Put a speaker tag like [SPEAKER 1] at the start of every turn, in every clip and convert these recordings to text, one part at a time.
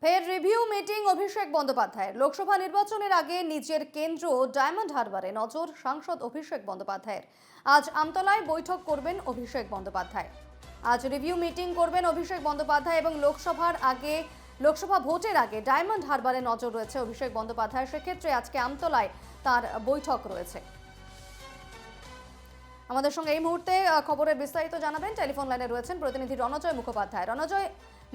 [SPEAKER 1] ফের review meeting অভিষেক বন্দ্যোপাধ্যায়ের। লোকসভা নির্বাচনের আগে নিজের কেন্দ্র ডায়মন্ড হারবারে নজর সাংসদ অভিষেক বন্দ্যোপাধ্যায়ের। আজ আমতলায় বৈঠক করবেন অভিষেক বন্দ্যোপাধ্যায়। আজ রিভিউ মিটিং করবেন অভিষেক বন্দ্যোপাধ্যায় এবং লোকসভা ভোটের আগে ডায়মন্ড হারবারে নজর রয়েছে অভিষেক বন্দ্যোপাধ্যায়। সেক্ষেত্রে আজকে আমতলায় তার বৈঠক রয়েছে। আমাদের সঙ্গে এই মুহূর্তে খবরের বিস্তারিত জানাবেন টেলিফোন লাইনে রয়েছেন প্রতিনিধি রণজয় মুখোপাধ্যায়। রণজয়,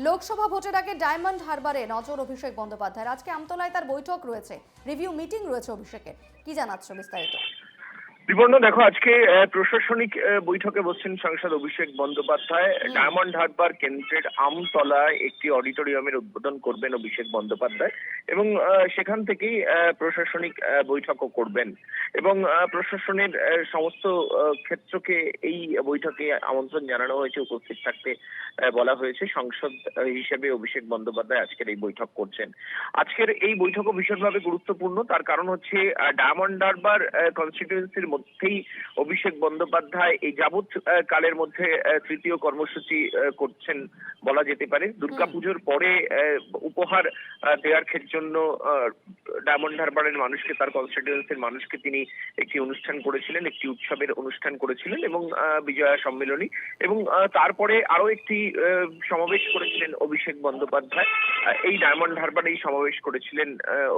[SPEAKER 1] লোকসভা ভোটের আগে ডায়মন্ড হারবারে নজর অভিষেক বন্দ্যোপাধ্যায়ের। আজকে আমতলায় তার বৈঠক রয়েছে, রিভিউ মিটিং রয়েছে অভিষেকের। কি জানাচ্ছ বিস্তারিত?
[SPEAKER 2] বিবর্ণ দেখো, আজকে প্রশাসনিক বৈঠকে বসছেন সাংসদ অভিষেক বন্দ্যোপাধ্যায়। ডায়মন্ড হারবার কেন্দ্রের আমতলায় একটি অডিটোরিয়ামের উদ্বোধন করবেন অভিষেক বন্দ্যোপাধ্যায় এবং সেখান থেকেই প্রশাসনিক বৈঠকও করবেন এবং প্রশাসনের সমস্ত ক্ষেত্রকে এই বৈঠকে আমন্ত্রণ জানানো হয়েছে, উপস্থিত থাকতে বলা হয়েছে। সংসদ হিসেবে অভিষেক বন্দ্যোপাধ্যায় আজকের এই বৈঠক করছেন। আজকের এই বৈঠকও ভীষণভাবে গুরুত্বপূর্ণ। তার কারণ হচ্ছে ডায়মন্ড হারবার কনস্টিটিউয়েন্সির মধ্যেই অভিষেক বন্দ্যোপাধ্যায় এই যাবৎ কালের মধ্যে তৃতীয় কর্মসূচি করছেন বলা যেতে পারে। দুর্গাপুজোর পরে উপহার দেওয়ার জন্য ডায়মন্ড হারবারের মানুষকে, তার কনস্টিটিউয়েন্সির মানুষকে তিনি একটি অনুষ্ঠান করেছিলেন, একটি উৎসবের অনুষ্ঠান করেছিলেন এবং বিজয়া সম্মেলনী, এবং তারপরে আরো একটি সমাবেশ করেছিলেন অভিষেক বন্দ্যোপাধ্যায়। এই ডায়মন্ড হারবারে এই সমাবেশ করেছিলেন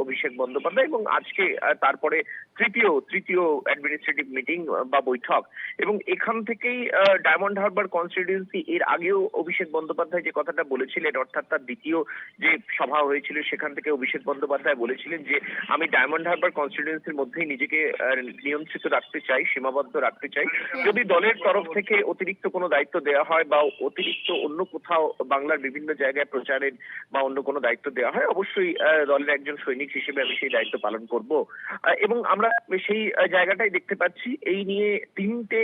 [SPEAKER 2] অভিষেক বন্দ্যোপাধ্যায় এবং আজকে তারপরে তৃতীয় অ্যাডমিনিস্ট্রেটিভ মিটিং বা বৈঠক। এবং এখান থেকেই ডায়মন্ড হারবার কনস্টিটিউয়েন্সি, এর আগেও অভিষেক বন্দ্যোপাধ্যায় যে কথাটা বলেছিলেন, অর্থাৎ তার দ্বিতীয় যে সভা হয়েছিল সেখান থেকে অভিষেক বন্দ্যোপাধ্যায় বলেছিলেন যে আমি ডায়মন্ড হারবার কনস্টিটিউয়েন্সির মধ্যেই নিজেকে নিয়ন্ত্রিত রাখতে চাই, সীমাবদ্ধ রাখতে চাই। যদি দলের তরফ থেকে অতিরিক্ত কোনো দায়িত্ব দেওয়া হয় বা অতিরিক্ত অন্য কোথাও বাংলার বিভিন্ন জায়গায় প্রচারের বা অন্য কোনো দায়িত্ব দেওয়া হয়, অবশ্যই দলের একজন সৈনিক হিসেবে আমি সেই দায়িত্ব পালন করব। এবং আমরা সেই জায়গাটাই দেখতে পাচ্ছি। এই নিয়ে তিনটে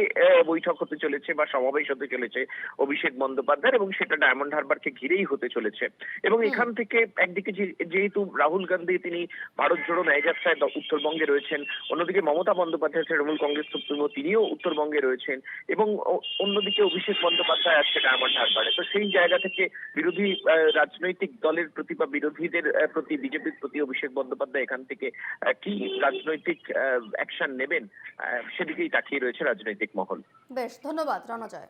[SPEAKER 2] বৈঠক হতে চলেছে বা সমাবেশ হতে চলেছে অভিষেক বন্দ্যোপাধ্যায়, এবং সেটা ডায়মন্ড হারবারকে ঘিরেই হতে চলেছে। এবং এখান থেকে একদিকে যেহেতু রাহুল গান্ধী তিনি ভারত জোড়ো ন্যায়যাত্রায় উত্তরবঙ্গে রয়েছেন, অন্যদিকে মমতা বন্দ্যোপাধ্যায় তৃণমূল কংগ্রেস সুপ্রিমো তিনিও উত্তরবঙ্গে রয়েছেন, এবং অন্যদিকে অভিষেক বন্দ্যোপাধ্যায় আছে ডায়মন্ড হারবারে। তো সেই জায়গা থেকে বিরোধী রাজনৈতিক দলের প্রতি বা বিরোধীদের প্রতি, বিজেপির প্রতি অভিষেক বন্দ্যোপাধ্যায় এখান থেকে কি রাজনৈতিক অ্যাকশন নেবেন সেদিকেই তাকিয়ে রয়েছে রাজনৈতিক মহল।
[SPEAKER 1] বেশ, ধন্যবাদ রণজয়।